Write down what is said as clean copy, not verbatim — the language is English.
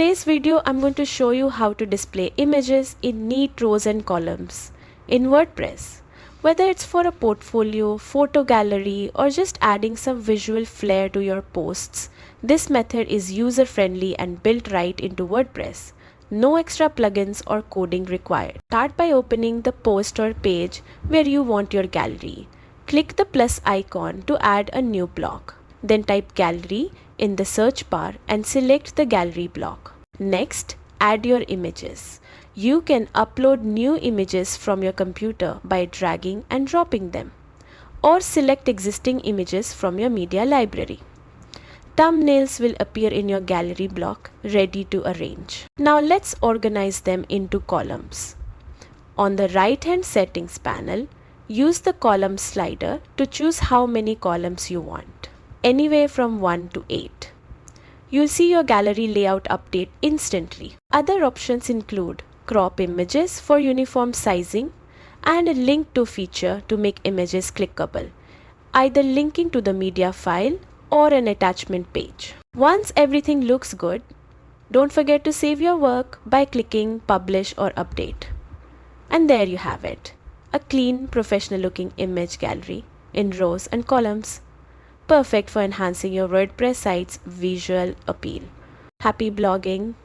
today's video, I'm going to show you how to display images in neat rows and columns in WordPress. Whether it's for a portfolio, photo gallery, or just adding some visual flair to your posts, this method is user-friendly and built right into WordPress. No extra plugins or coding required. Start by opening the post or page where you want your gallery. Click the plus icon to add a new block. Then type gallery in the search bar and select the gallery block. Next, add your images. You can upload new images from your computer by dragging and dropping them, or select existing images from your media library. Thumbnails will appear in your gallery block, ready to arrange. Now let's organize them into columns. On the right-hand settings panel, use the column slider to choose how many columns you want, anywhere from 1 to 8. You'll see your gallery layout update instantly. Other options include crop images for uniform sizing and a link to feature to make images clickable, either linking to the media file or an attachment page. Once everything looks good, don't forget to save your work by clicking publish or update. And there you have it, a clean, professional looking image gallery in rows and columns. Perfect for enhancing your WordPress site's visual appeal. Happy blogging!